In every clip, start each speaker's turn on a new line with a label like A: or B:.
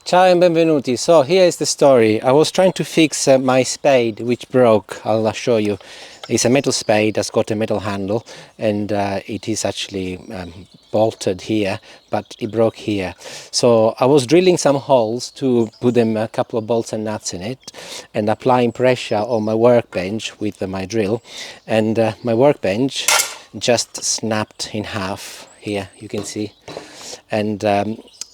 A: Ciao and benvenuti. So here is the story. I was trying to fix my spade which broke. I'll show you. It's a metal spade that's got a metal handle, and it is actually bolted here, but it broke here. So I was drilling some holes to put them a couple of bolts and nuts in it, and applying pressure on my workbench with my drill, and my workbench just snapped in half. Here you can see, and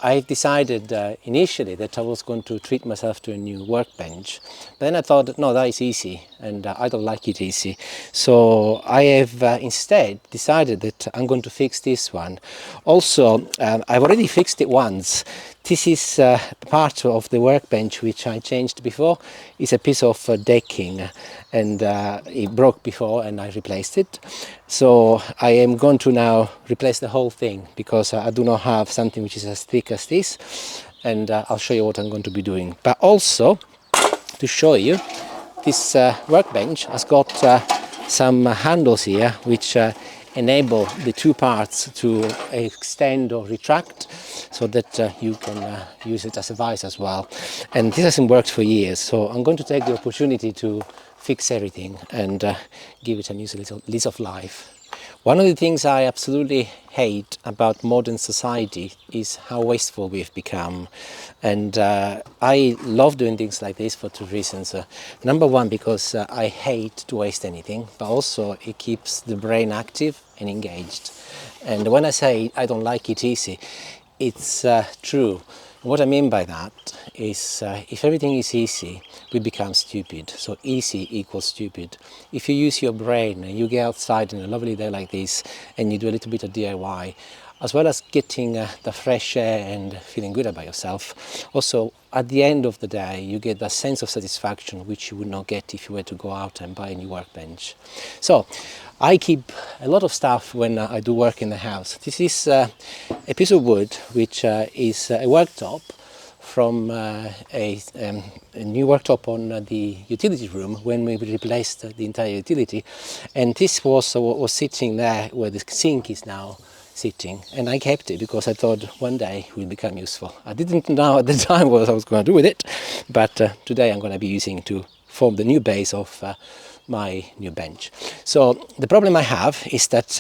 A: I decided initially that I was going to treat myself to a new workbench. But then I thought, no, that is easy, and I don't like it easy. So I have instead decided that I'm going to fix this one. Also, I've already fixed it once. This is part of the workbench which I changed before. It's a piece of decking, and it broke before and I replaced it. So I am going to now replace the whole thing, because I do not have something which is as thick as this, and I'll show you what I'm going to be doing. But also, to show you, this workbench has got some handles here which enable the two parts to extend or retract, so that you can use it as a vise as well. And this hasn't worked for years, so I'm going to take the opportunity to fix everything and give it a new lease of life. One of the things I absolutely hate about modern society is how wasteful we've become, and I love doing things like this for two reasons. Number one, because I hate to waste anything, but also it keeps the brain active and engaged. And when I say I don't like it easy, it's true. What I mean by that is if everything is easy, we become stupid. So easy equals stupid. If you use your brain and you get outside on a lovely day like this and you do a little bit of DIY, as well as getting the fresh air and feeling good about yourself, also at the end of the day you get that sense of satisfaction which you would not get if you were to go out and buy a new workbench. So I keep a lot of stuff when I do work in the house. This is a piece of wood which is a worktop from a new worktop on the utility room when we replaced the entire utility, and this was sitting there where the sink is now sitting, and I kept it because I thought one day it will become useful. I didn't know at the time what I was going to do with it, but today I'm going to be using it to form the new base of my new bench. So the problem I have is that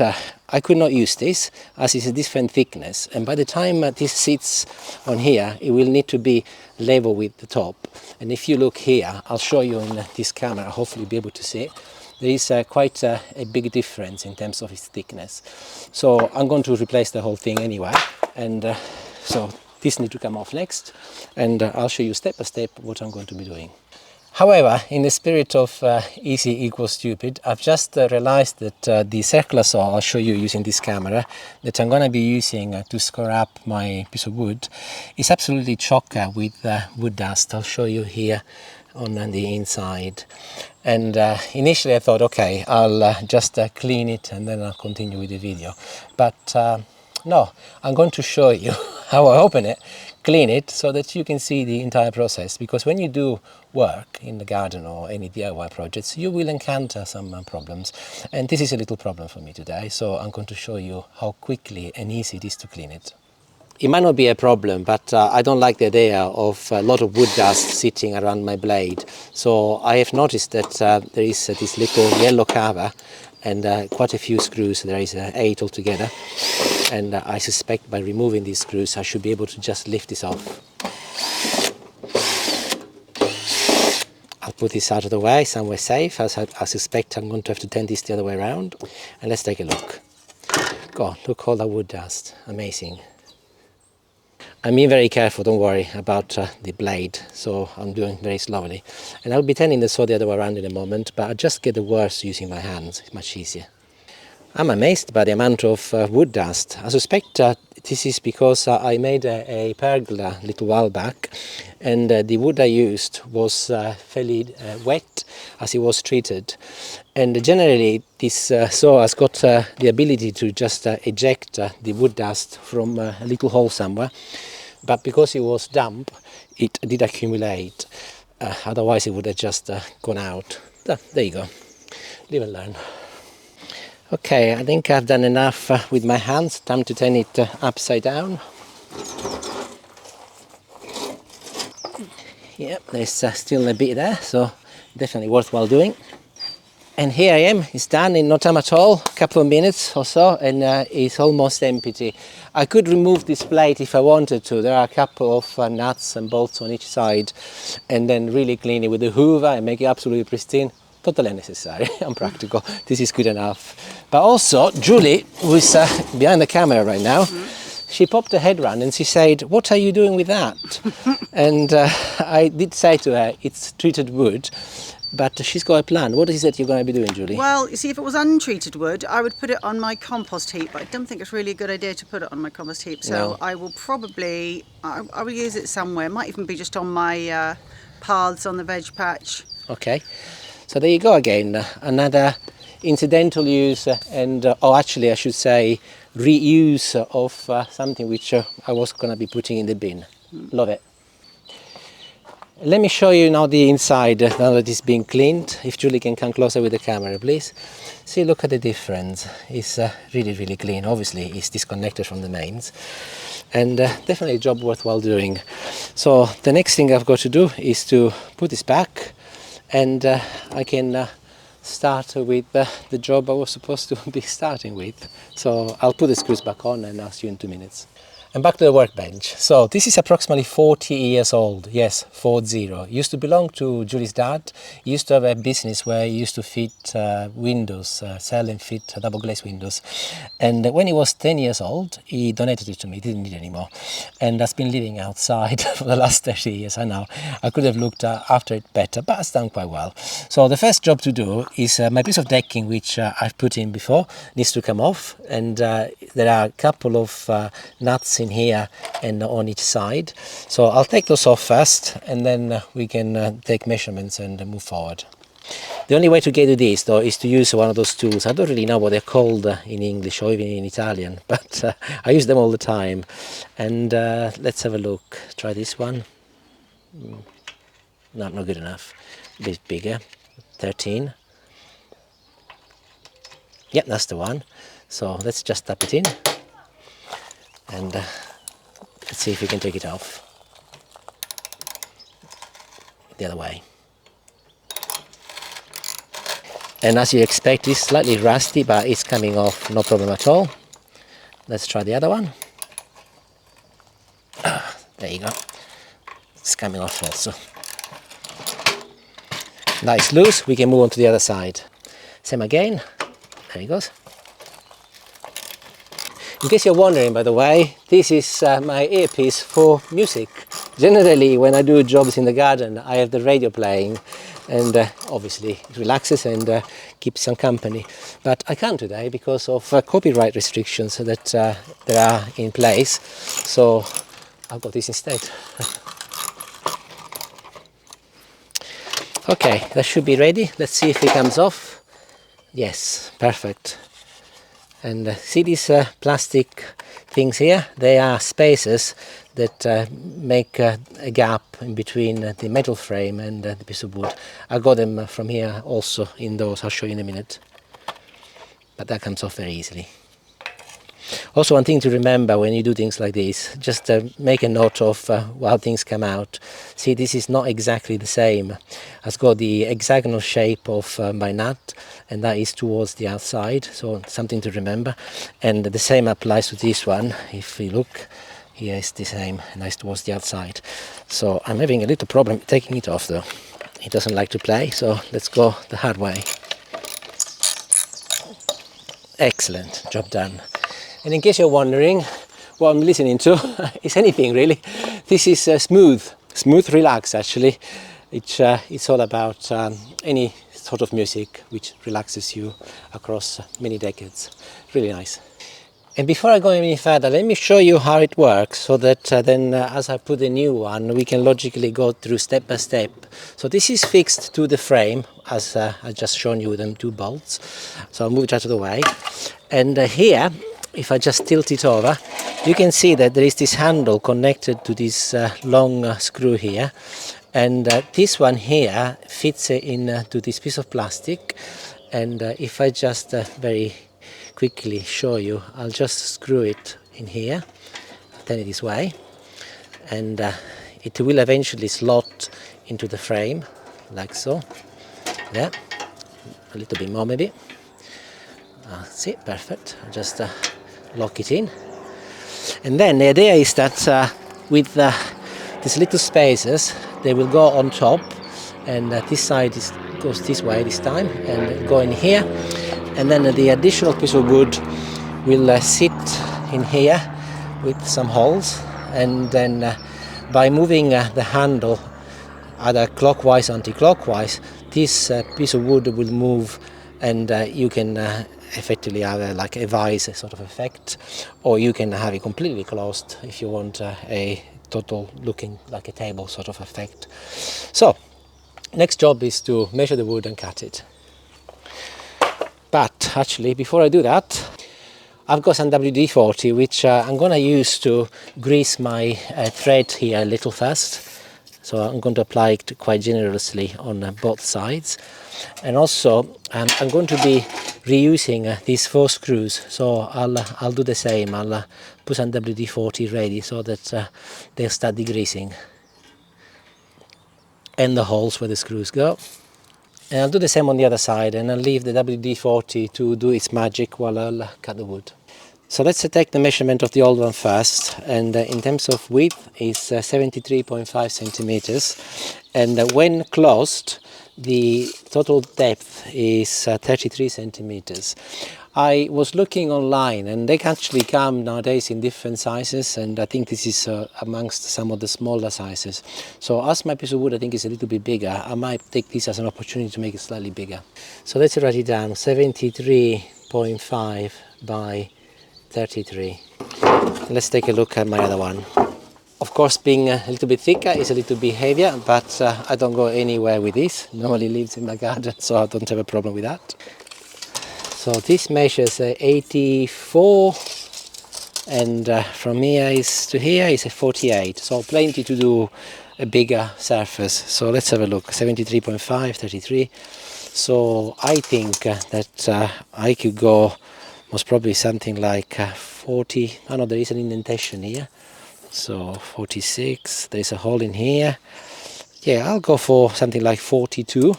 A: I could not use this, as it's a different thickness, and by the time this sits on here it will need to be level with the top. And if you look here, I'll show you in this camera, hopefully you'll be able to see it. There is quite a big difference in terms of its thickness. So I'm going to replace the whole thing anyway, and so this needs to come off next, and I'll show you step by step what I'm going to be doing. However, in the spirit of easy equals stupid, I've just realized that the circular saw I'll show you using this camera that I'm going to be using to score up my piece of wood is absolutely chock with wood dust. I'll show you here on the inside. And initially I thought, okay, I'll just clean it and then I'll continue with the video. But no, I'm going to show you how I open it, clean it, so that you can see the entire process, because when you do work in the garden or any DIY projects, you will encounter some problems, and this is a little problem for me today, so I'm going to show you how quickly and easy it is to clean it. It might not be a problem, but I don't like the idea of a lot of wood dust sitting around my blade, so I have noticed that there is this little yellow cover and quite a few screws. There is 8 altogether, and I suspect by removing these screws I should be able to just lift this off. I'll put this out of the way, somewhere safe, as I suspect I'm going to have to turn this the other way around. And let's take a look. God, look all that wood dust, amazing. I'm being very careful, don't worry, about the blade, so I'm doing very slowly. And I'll be turning the saw the other way around in a moment, but I just get the worst using my hands, it's much easier. I'm amazed by the amount of wood dust. I suspect this is because I made a pergola a little while back, and the wood I used was fairly wet as it was treated. And generally this saw has got the ability to just eject the wood dust from a little hole somewhere, but because it was damp it did accumulate, otherwise it would have just gone out. There you go, live and learn. Okay, I think I've done enough with my hands. Time to turn it upside down. Yeah, there's still a bit there, so definitely worthwhile doing. And here I am, it's done in no time at all, a couple of minutes or so, and it's almost empty. I could remove this plate if I wanted to. There are a couple of nuts and bolts on each side, and then really clean it with the hoover and make it absolutely pristine. Totally unnecessary, unpractical. This is good enough. But also, Julie, who's behind the camera right now, she popped her head round and she said, "What are you doing with that?" And I did say to her, it's treated wood. But she's got a plan. What is it you're going to be doing, Julie?
B: Well, you see, if it was untreated wood, I would put it on my compost heap, but I don't think it's really a good idea to put it on my compost heap. So
A: No.
B: I will probably, I will use it somewhere. It might even be just on my paths on the veg patch.
A: Okay. So there you go again. Another incidental use and, or actually I should say, reuse of something which I was going to be putting in the bin. Love it. Let me show you now the inside now that it's being cleaned. If Julie can come closer with the camera, please. See, look at the difference. It's really, really clean. Obviously, it's disconnected from the mains. And definitely a job worthwhile doing. So the next thing I've got to do is to put this back, and I can start with the job I was supposed to be starting with. So I'll put the screws back on and I'll see you in 2 minutes. And back to the workbench. So this is approximately 40 years old. Yes, 40. It used to belong to Julie's dad. He used to have a business where he used to fit windows, sell and fit double glazed windows. And when he was 10 years old, he donated it to me. He didn't need it anymore. And that's been living outside for the last 30 years. I know. I could have looked after it better, but it's done quite well. So the first job to do is my piece of decking, which I've put in before, needs to come off. And there are a couple of nuts in here and on each side, so I'll take those off first, and then we can take measurements and move forward. The only way to get to this though is to use one of those tools. I don't really know what they're called in English or even in Italian, but I use them all the time. And let's have a look. Try this one. Not good enough. A bit bigger. 13. Yep, that's the one. So let's just tap it in. And let's see if we can take it off the other way. And as you expect, it's slightly rusty, but it's coming off, no problem at all. Let's try the other one. There you go. It's coming off also. Now it's loose, we can move on to the other side. Same again. There it goes. In case you're wondering, by the way, this is my earpiece for music. Generally, when I do jobs in the garden, I have the radio playing, and obviously it relaxes and keeps some company. But I can't today because of copyright restrictions that there are in place, so I've got this instead. Okay, that should be ready. Let's see if it comes off. Yes, perfect. And see these plastic things here? They are spacers that make a gap in between the metal frame and the piece of wood. I got them from here also indoors. I'll show you in a minute. But that comes off very easily. Also, one thing to remember when you do things like this, just make a note of how things come out. See, this is not exactly the same. It's got the hexagonal shape of my nut, and that is towards the outside, so something to remember. And the same applies to this one. If you look, here it's the same, and it's towards the outside. So I'm having a little problem taking it off though. It doesn't like to play, so let's go the hard way. Excellent, job done. And in case you're wondering what I'm listening to, it's anything really. This is smooth relax actually. It's all about any sort of music which relaxes you across many decades. Really nice. And before I go any further, let me show you how it works, so that then as I put the new one, we can logically go through step by step. So this is fixed to the frame, as I just shown you with them 2 bolts. So I'll move it out of the way. And here, if I just tilt it over, you can see that there is this handle connected to this long screw here. And this one here fits into this piece of plastic. And if I just very quickly show you, I'll just screw it in here, turn it this way, and it will eventually slot into the frame, like so. There, a little bit more maybe. See, perfect. I'll just lock it in. And then the idea is that with these little spaces, they will go on top, and this side goes this way this time, and go in here. And then the additional piece of wood will sit in here with some holes, and then by moving the handle either clockwise or anti-clockwise, this piece of wood will move, and you can effectively have like a vise sort of effect, or you can have it completely closed if you want a total looking like a table sort of effect. So next job is to measure the wood and cut it. But actually, before I do that, I've got some WD-40 which I'm going to use to grease my thread here a little first. So I'm going to apply it quite generously on both sides. And also I'm going to be reusing these 4 screws, so I'll do the same. I'll put some WD-40 ready so that they'll start degreasing. And the holes where the screws go. And I'll do the same on the other side, and I'll leave the WD-40 to do its magic while I'll cut the wood. So let's take the measurement of the old one first, and in terms of width is 73.5 centimeters, and when closed the total depth is 33 centimeters. I was looking online, and they can actually come nowadays in different sizes, and I think this is amongst some of the smaller sizes. So as my piece of wood I think is a little bit bigger, I might take this as an opportunity to make it slightly bigger. So let's write it down, 73.5 by 33. Let's take a look at my other one. Of course, being a little bit thicker is a little bit heavier, but I don't go anywhere with this. Normally lives in my garden, so I don't have a problem with that. So this measures 84, and from here is to here is a 48, so plenty to do a bigger surface. So let's have a look, 73.5, 33. So I think that I could go most probably something like 40, oh no, there is an indentation here, so 46, there's a hole in here. Yeah, I'll go for something like 42,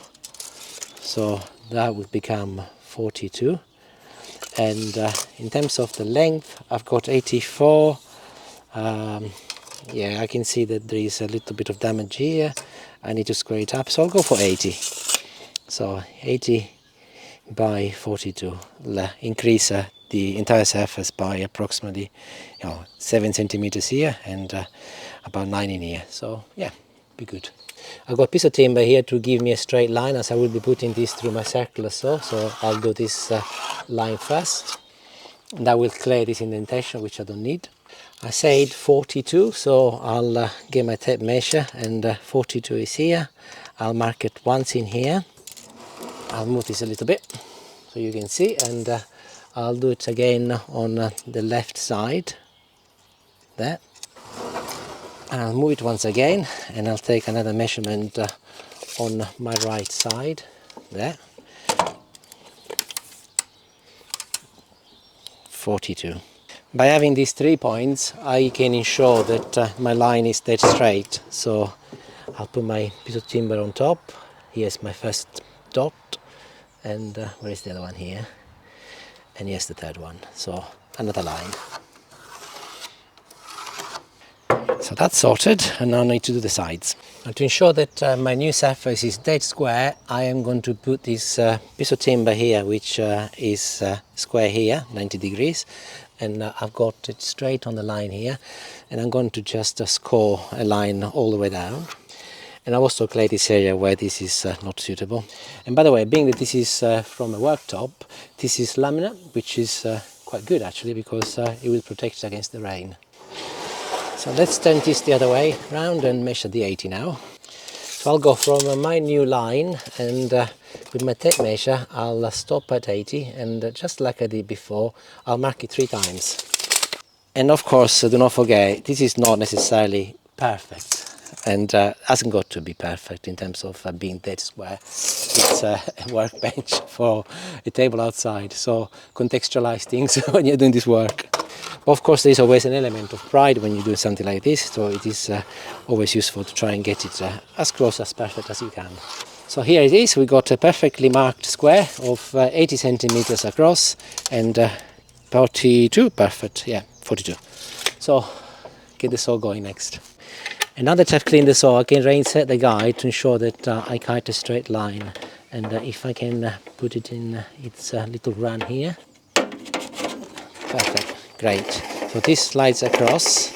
A: so that would become 42. And in terms of the length, I've got 84. Yeah, I can see that there is a little bit of damage here. I need to square it up, so I'll go for 80. So 80 by 42 will increase the entire surface by approximately 7 centimeters here, and about 9 in here. So yeah, be good. I've got a piece of timber here to give me a straight line, as I will be putting this through my circular saw. So I'll do this line first, and that will clear this indentation which I don't need. I said 42, so I'll get my tape measure, and 42 is here. I'll mark it once in here. I'll move this a little bit so you can see, and I'll do it again on the left side there. And I'll move it once again, and I'll take another measurement on my right side there. 42. By having these 3 points, I can ensure that my line is dead straight. So I'll put my piece of timber on top. Here's my first dot, and where is the other one here? And here's the third one. So another line. So that's sorted, and now I need to do the sides. And to ensure that my new surface is dead square, I am going to put this piece of timber here, which is square here, 90 degrees, and I've got it straight on the line here, and I'm going to just score a line all the way down. And I've also cleared this area where this is not suitable. And by the way, being that this is from a worktop, this is laminate, which is quite good actually, because it will protect it against the rain. So let's turn this the other way round and measure the 80 now. So I'll go from my new line, and with my tape measure I'll stop at 80, and just like I did before, I'll mark it 3 times. And of course, do not forget, this is not necessarily perfect, and hasn't got to be perfect in terms of being dead square. It's a workbench for a table outside, so contextualize things when you're doing this work. Of course, there is always an element of pride when you do something like this, so it is always useful to try and get it as close as perfect as you can. So here it is, we got a perfectly marked square of 80 centimeters across and 42, perfect, yeah, 42. So get the saw going next. And now that I've cleaned the saw, I can reset the guide to ensure that I kite a straight line. And if I can put it in its little run here. Perfect, great. So this slides across.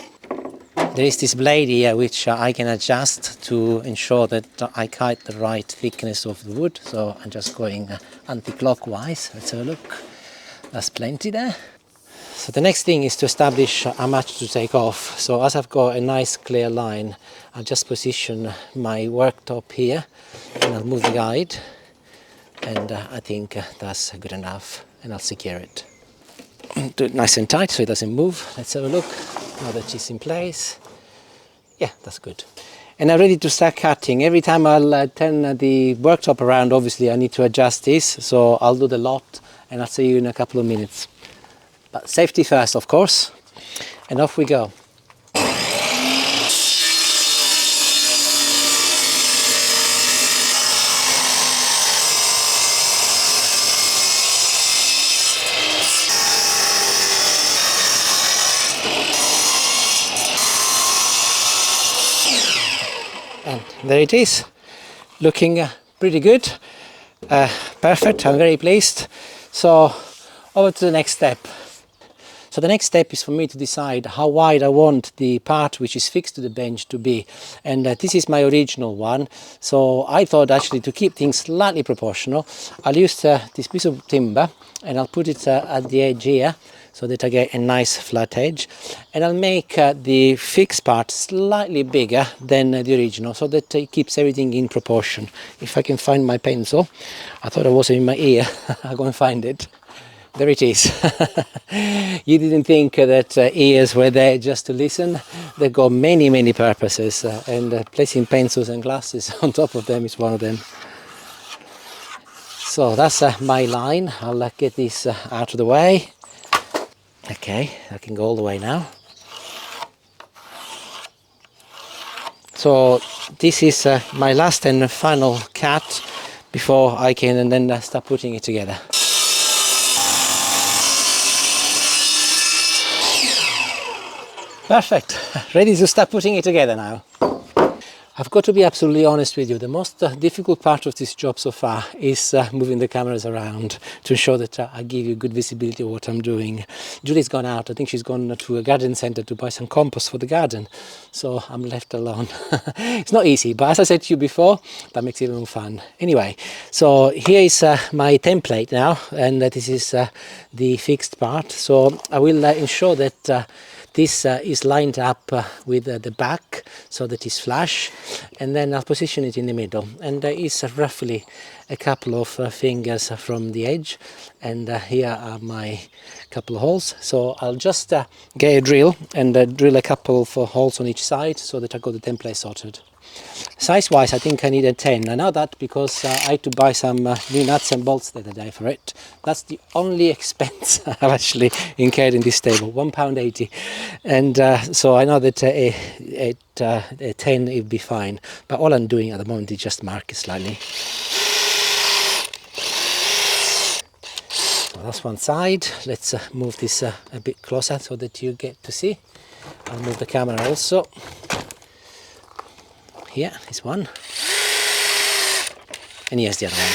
A: There is this blade here which I can adjust to ensure that I kite the right thickness of the wood. So I'm just going anti-clockwise. Let's have a look. That's plenty there. So the next thing is to establish how much to take off. So as I've got a nice clear line, I'll just position my worktop here and I'll move the guide. And I think that's good enough, and I'll secure it. Do it nice and tight so it doesn't move. Let's have a look now that it's in place. Yeah, that's good. And I'm ready to start cutting. Every time I'll turn the worktop around, obviously I need to adjust this, so I'll do the lot and I'll see you in a couple of minutes. But safety first, of course, and off we go. And there it is, looking pretty good, perfect, I'm very pleased. So over to the next step. So the next step is for me to decide how wide I want the part which is fixed to the bench to be, and this is my original one. So I thought actually to keep things slightly proportional, I'll use this piece of timber and I'll put it at the edge here so that I get a nice flat edge, and I'll make the fixed part slightly bigger than the original so that it keeps everything in proportion. If I can find my pencil, I thought it was in my ear. I'll go and find it. There it is. You didn't think that ears were there just to listen. They've got many, many purposes, and placing pencils and glasses on top of them is one of them. So that's my line. I'll get this out of the way. Okay, I can go all the way now. So this is my last and final cut before I can then start putting it together. Perfect, ready to start putting it together now. I've got to be absolutely honest with you, the most difficult part of this job so far is moving the cameras around to ensure that I give you good visibility of what I'm doing. Julie's gone out, I think she's gone to a garden centre to buy some compost for the garden, so I'm left alone. It's not easy, but as I said to you before, that makes it more fun. Anyway, so here is my template now, and this is the fixed part, so I will ensure that this is lined up with the back so that it's flush, and then I'll position it in the middle, and it's roughly a couple of fingers from the edge, and here are my couple of holes. So I'll just get a drill and drill a couple of holes on each side so that I got the template sorted. Size wise, I think I need a 10. I know that because I had to buy some new nuts and bolts the other day for it. That's the only expense I've actually incurred in this table, £1.80. And so I know that a 10 it would be fine, but all I'm doing at the moment is just mark it slightly. So that's one side. Let's move this a bit closer so that you get to see. I'll move the camera also. Here is one, and here's the other one.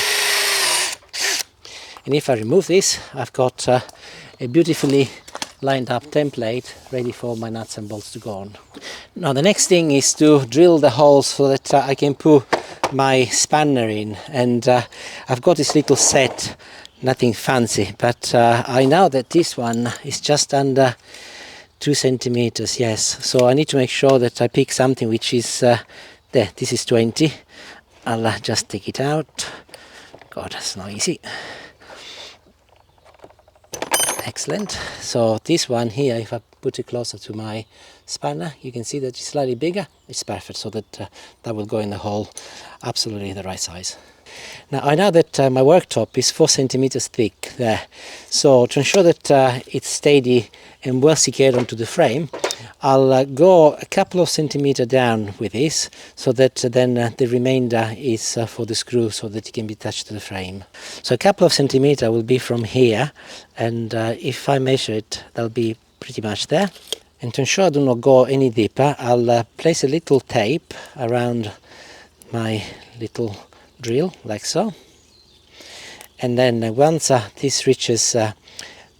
A: And if I remove this, I've got a beautifully lined up template ready for my nuts and bolts to go on. Now the next thing is to drill the holes so that I can put my spanner in, and I've got this little set, nothing fancy, but I know that this one is just under 2 centimeters, yes, so I need to make sure that I pick something which is there. This is 20. I'll just take it out. God, that's not easy. Excellent. So this one here, if I put it closer to my spanner, you can see that it's slightly bigger. It's perfect, so that that will go in the hole absolutely the right size. Now I know that my worktop is 4 centimeters thick there, so to ensure that it's steady and well secured onto the frame, I'll go a couple of centimeters down with this, so that then the remainder is for the screw, so that it can be attached to the frame. So a couple of centimeters will be from here, and if I measure it, that'll be pretty much there. And to ensure I do not go any deeper, I'll place a little tape around my little drill, like so. And then once this reaches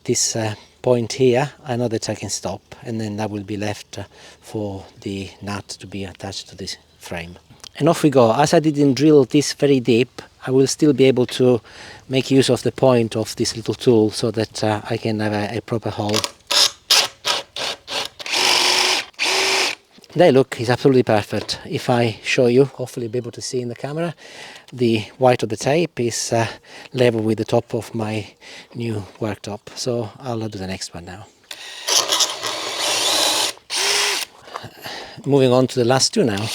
A: this point here, I know that I can stop, and then that will be left for the nut to be attached to this frame. And off we go. As I didn't drill this very deep, I will still be able to make use of the point of this little tool, so that I can have a proper hole. There, look, it's absolutely perfect. If I show you, hopefully you'll be able to see in the camera, the white of the tape is level with the top of my new worktop. So I'll do the next one now. Moving on to the last two now.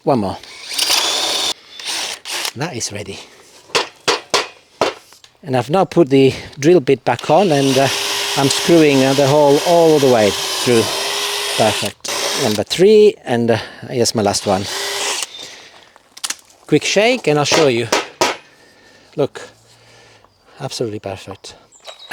A: One more. That is ready. And I've now put the drill bit back on, and I'm screwing the hole all the way through. Perfect. Number 3, and here's my last one. Quick shake and I'll show you. Look, absolutely perfect.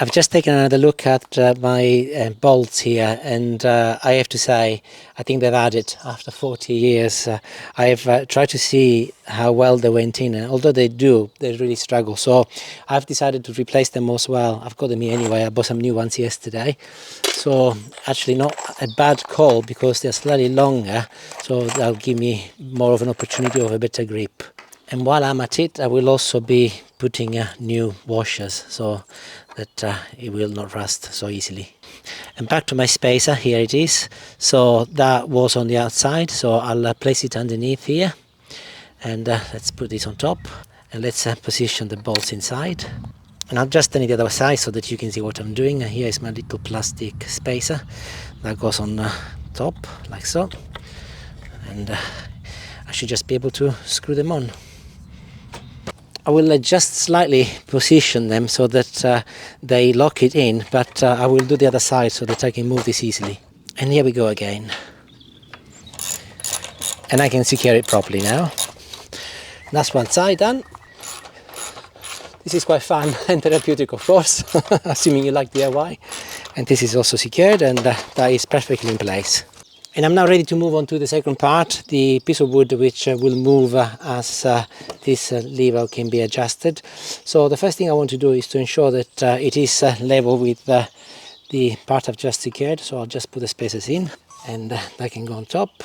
A: I've just taken another look at my bolts here, and I have to say, I think they've added after 40 years. I've tried to see how well they went in, and although they do, they really struggle. So I've decided to replace them as well. I've got them here anyway. I bought some new ones yesterday. So actually not a bad call, because they're slightly longer, so that'll give me more of an opportunity of a better grip. And while I'm at it, I will also be putting new washers, so that it will not rust so easily. And back to my spacer, here it is. So that was on the outside, so I'll place it underneath here. And let's put this on top, and let's position the bolts inside. And I'll just turn it the other side so that you can see what I'm doing. Here is my little plastic spacer that goes on top, like so. And I should just be able to screw them on. I will just slightly position them so that they lock it in, but I will do the other side so that I can move this easily. And here we go again. And I can secure it properly now. That's one side done. This is quite fun and therapeutic, of course, assuming you like DIY. And this is also secured, and that is perfectly in place. And I'm now ready to move on to the second part, the piece of wood which will move as this lever can be adjusted. So the first thing I want to do is to ensure that it is level with the part I've just secured. So I'll just put the spacers in, and that can go on top.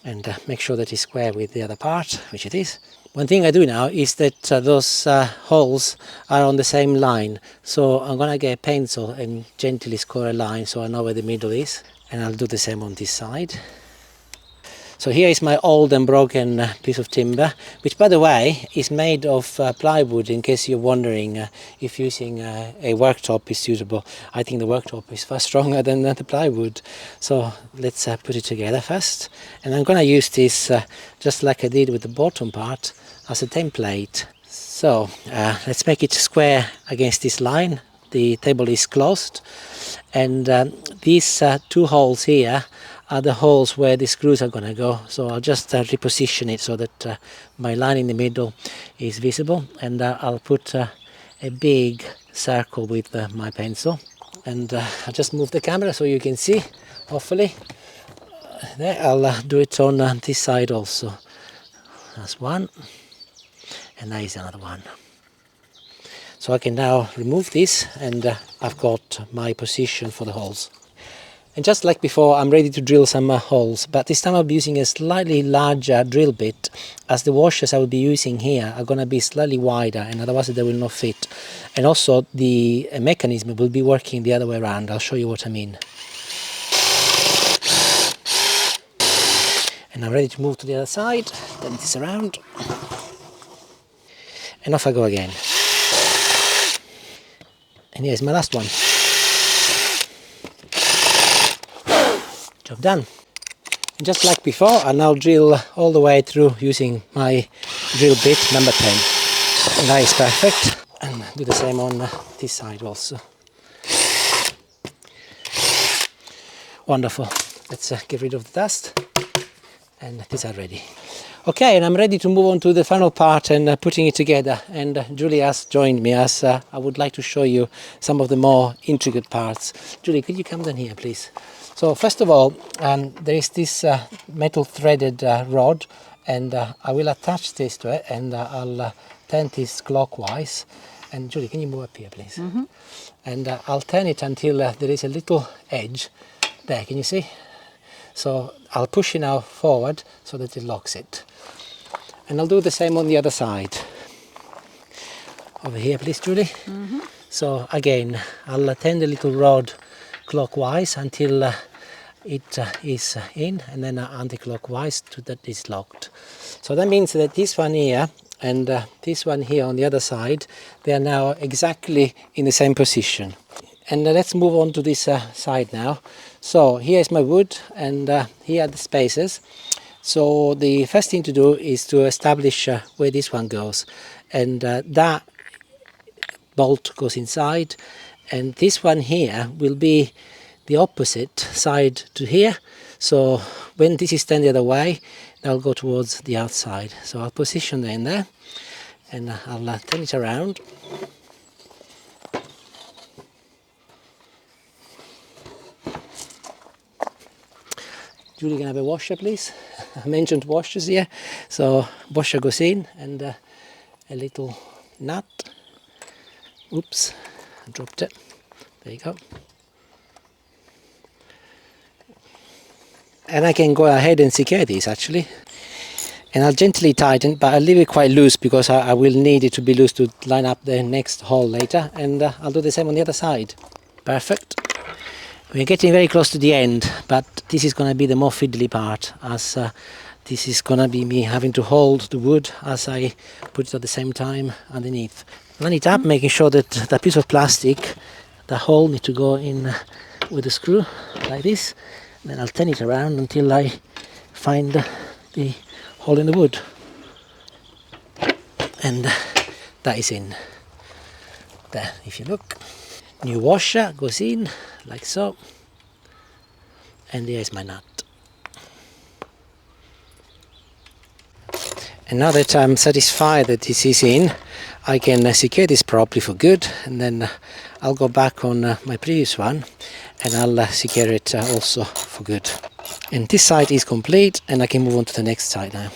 A: And make sure that it's square with the other part, which it is. One thing I do now is that those holes are on the same line. So I'm going to get a pencil and gently score a line so I know where the middle is. And I'll do the same on this side. So here is my old and broken piece of timber, which by the way is made of plywood, in case you're wondering if using a worktop is suitable. I think the worktop is far stronger than the plywood. So let's put it together first. And I'm going to use this, just like I did with the bottom part, as a template. So let's make it square against this line. The table is closed, and these two holes here are the holes where the screws are going to go. So I'll just reposition it so that my line in the middle is visible, and I'll put a big circle with my pencil, and I'll just move the camera so you can see, hopefully. There, I'll do it on this side also. That's one, and there is another one. So I can now remove this, and I've got my position for the holes. And just like before, I'm ready to drill some holes, but this time I'll be using a slightly larger drill bit, as the washers I will be using here are going to be slightly wider, and otherwise they will not fit. And also the mechanism will be working the other way around. I'll show you what I mean. And I'm ready to move to the other side, turn this around, and off I go again. And here's my last one. Job done. And just like before, I'll now drill all the way through using my drill bit number 10. And that is perfect. And do the same on this side also. Wonderful. Let's get rid of the dust. And these are ready. Okay, and I'm ready to move on to the final part and putting it together. And Julie has joined me as I would like to show you some of the more intricate parts. Julie, could you come down here, please? So first of all, there is this metal threaded rod, and I will attach this to it, and I'll turn this clockwise. And Julie, can you move up here, please? Mm-hmm. And I'll turn it until there is a little edge there. Can you see? So I'll push it now forward so that it locks it. And I'll do the same on the other side. Over here, please, Julie. Mm-hmm. So again, I'll turn the little rod clockwise until it is in, and then anti-clockwise to that it's locked. So that means that this one here and this one here on the other side, they are now exactly in the same position. And let's move on to this side now. So here's my wood, and here are the spaces. So the first thing to do is to establish where this one goes, and that bolt goes inside, and this one here will be the opposite side to here. So when this is turned the other way, they'll go towards the outside. So I'll position them in there, and I'll turn it around. Julie, can I have a washer, please? I mentioned washers here. So washer goes in, and a little nut. Oops, I dropped it. There you go. And I can go ahead and secure these actually. And I'll gently tighten, but I'll leave it quite loose because I will need it to be loose to line up the next hole later. And I'll do the same on the other side. Perfect. We're getting very close to the end, but this is going to be the more fiddly part, as this is going to be me having to hold the wood as I put it at the same time underneath. Line it up, making sure that that piece of plastic, the hole needs to go in with a screw like this. And then I'll turn it around until I find the hole in the wood. And that is in there, if you look. New washer goes in like so, and there's my nut. And now that I'm satisfied that this is in, I can secure this properly for good, and then I'll go back on my previous one and I'll secure it also for good. And this side is complete, and I can move on to the next side now.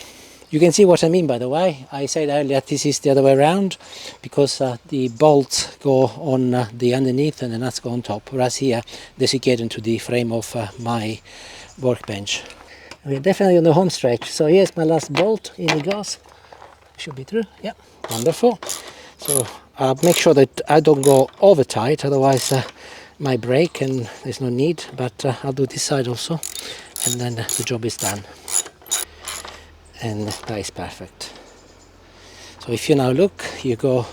A: You can see what I mean, by the way. I said earlier this is the other way around, because the bolts go on the underneath and the nuts go on top, whereas here they secure into the frame of my workbench. We're definitely on the home stretch. So here's my last bolt, in it goes. Should be through, yeah, wonderful. So I'll make sure that I don't go over tight, otherwise my break, and there's no need, but I'll do this side also, and then the job is done. And that is perfect. So if you now look, you go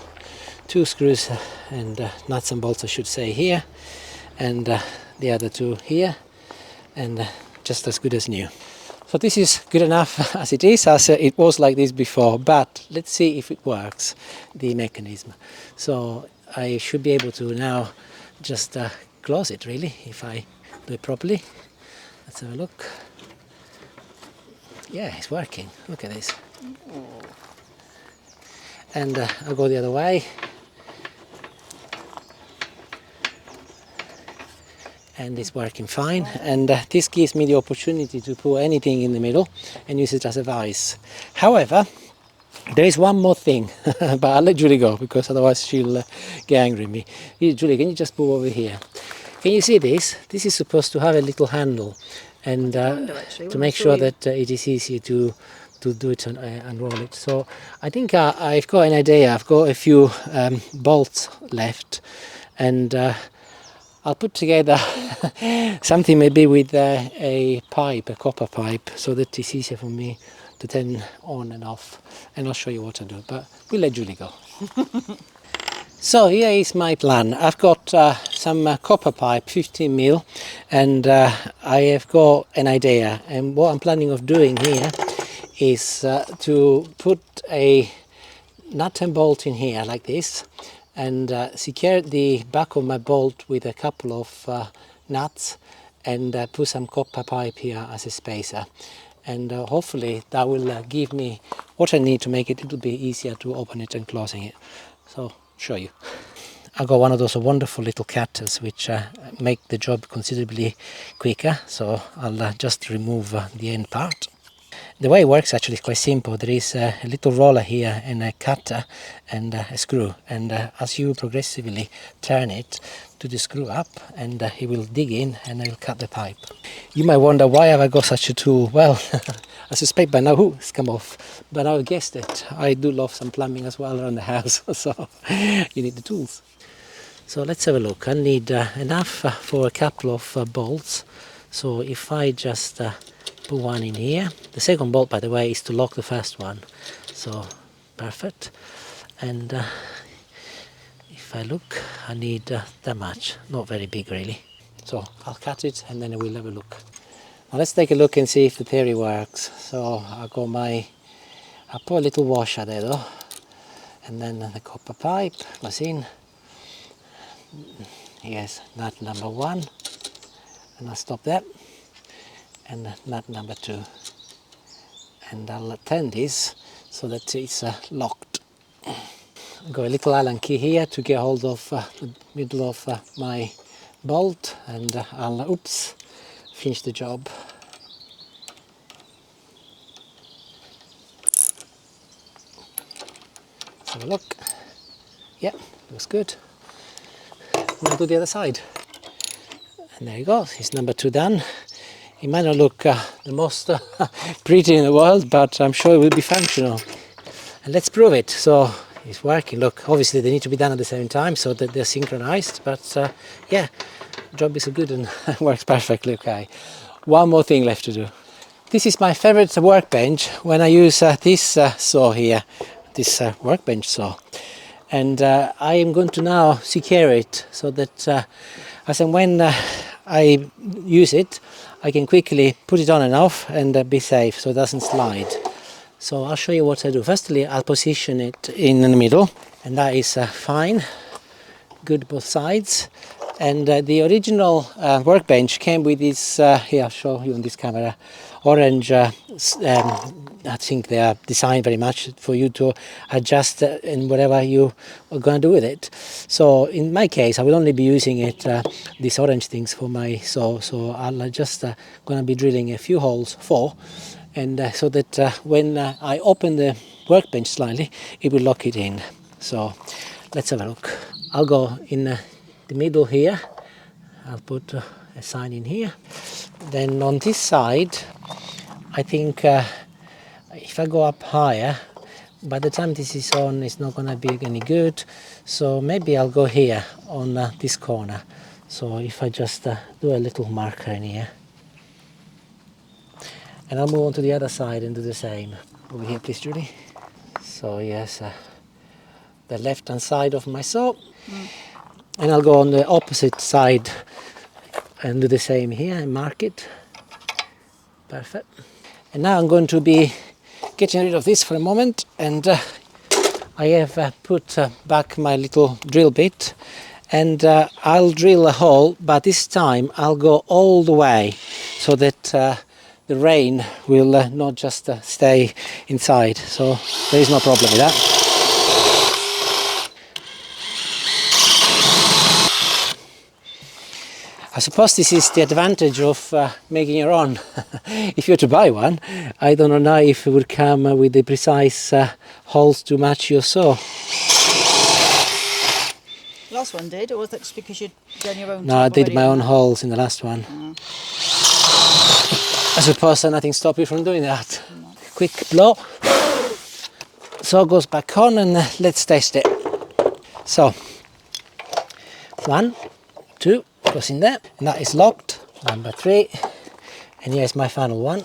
A: 2 screws and nuts and bolts, I should say, here, and the other 2 here, and just as good as new. So this is good enough as it is, as it was like this before, but let's see if it works, the mechanism. So I should be able to now just close it, really, if I do it properly. Let's have a look. Yeah, it's working. Look at this. And I'll go the other way. And it's working fine, and this gives me the opportunity to put anything in the middle and use it as a vise. However, there is one more thing, but I'll let Julie go, because otherwise she'll get angry at me. Julie, can you just move over here? Can you see this? This is supposed to have a little handle, and to make sure that it is easy to do it and unroll it. So I think I've got an idea. I've got a few bolts left, and I'll put together something maybe with a pipe, a copper pipe, so that it's easier for me to turn on and off, and I'll show you what to do, but we'll let Julie go. So here is my plan. I've got some copper pipe, 15 mm, and I have got an idea. And what I'm planning of doing here is to put a nut and bolt in here like this, and secure the back of my bolt with a couple of nuts, and put some copper pipe here as a spacer. And hopefully that will give me what I need to make it a little bit easier to open it and closing it. So show you. I got one of those wonderful little cutters which make the job considerably quicker, so I'll just remove the end part. The way it works actually is quite simple. There is a little roller here and a cutter and a screw, and as you progressively turn it to the screw up, and it will dig in and it will cut the pipe. You might wonder, why have I got such a tool? Well, I suspect by now it's come off, but I guessed it. I do love some plumbing as well around the house, so you need the tools. So let's have a look. I need enough for a couple of bolts. So if I just put one in here. The second bolt, by the way, is to lock the first one. So perfect. And if I look, I need that much. Not very big really. So I'll cut it and then we'll have a look. Now let's take a look and see if the theory works. So I'll put a little washer there though, and then the copper pipe goes in. Here's nut number 1, and I'll stop there, and nut number 2, and I'll turn this so that it's locked. I've got a little Allen key here to get hold of the middle of my bolt, and I'll finish the job. Let's have a look. Yep, looks good. Now do the other side. And there you go, it's number 2 done. It might not look the most pretty in the world, but I'm sure it will be functional. And let's prove it. So it's working. Look, obviously they need to be done at the same time so that they're synchronized, but yeah, the job is good and works perfectly okay. One more thing left to do. This is my favorite workbench when I use this saw here, this workbench saw. And I am going to now secure it so that as and when I use it, I can quickly put it on and off and be safe so it doesn't slide. So I'll show you what I do. Firstly, I'll position it in the middle, and that is fine, good both sides. And the original workbench came with this, here I'll show you on this camera, orange, I think they are designed very much for you to adjust in whatever you are going to do with it. So in my case, I will only be using it, these orange things for my saw, so I'll just going to be drilling a few holes, 4, and so that when I open the workbench slightly, it will lock it in. So let's have a look. I'll go in the middle here. I'll put a sign in here. Then on this side, I think if I go up higher, by the time this is on, it's not going to be any good. So maybe I'll go here on this corner. So if I just do a little marker in here, and I'll move on to the other side and do the same. Over here, please, Judy. So yes, the left-hand side of my saw. And I'll go on the opposite side and do the same here and mark it. Perfect. And now I'm going to be getting rid of this for a moment, and I have put back my little drill bit, and I'll drill a hole, but this time I'll go all the way so that the rain will not just stay inside, so there is no problem with that. I suppose this is the advantage of making your own. If you were to buy one, I don't know now if it would come with the precise holes to match your saw.
B: Last one did, or was that just because you'd done your own?
A: No, I did my own holes in the last one. I suppose nothing stopped you from doing that. No. Quick blow. Saw goes back on, and let's test it. So, 1, 2. Goes in there, and that is locked. Number 3, and here's my final one.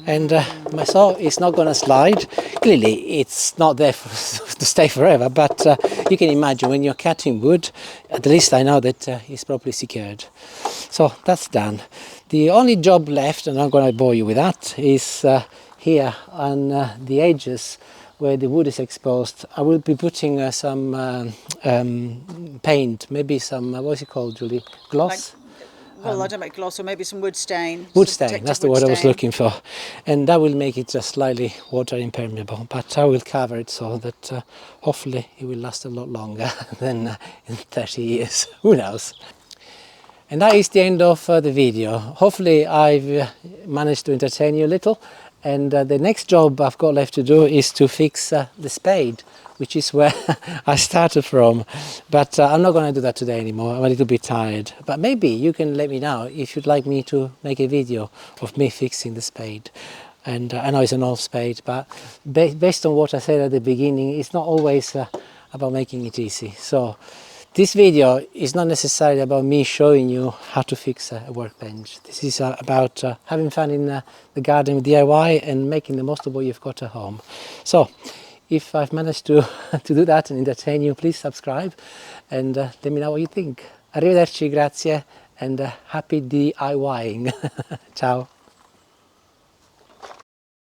A: And my saw is not going to slide Clearly it's not there to stay forever, but you can imagine when you're cutting wood, at least I know that it's properly secured. So that's done. The only job left, and I'm going to bore you with that, is here on the edges where the wood is exposed. I will be putting some paint, maybe some, what's it called, Julie? Gloss?
B: Well, I don't make gloss, or maybe some wood stain.
A: Wood
B: some
A: stain,
B: protective
A: that's the
B: wood
A: word I was
B: stain.
A: looking for. And that will make it just slightly water impermeable, but I will cover it so that hopefully it will last a lot longer than in 30 years. Who knows? And that is the end of the video. Hopefully I've managed to entertain you a little, and the next job I've got left to do is to fix the spade, which is where I started from. But I'm not going to do that today anymore. I'm a little bit tired. But maybe you can let me know if you'd like me to make a video of me fixing the spade. And I know it's an old spade, but based on what I said at the beginning, it's not always about making it easy. So this video is not necessarily about me showing you how to fix a workbench. This is about having fun in the garden with DIY and making the most of what you've got at home. So if I've managed to do that and entertain you, please subscribe and let me know what you think. Arrivederci, grazie, and happy DIYing. Ciao.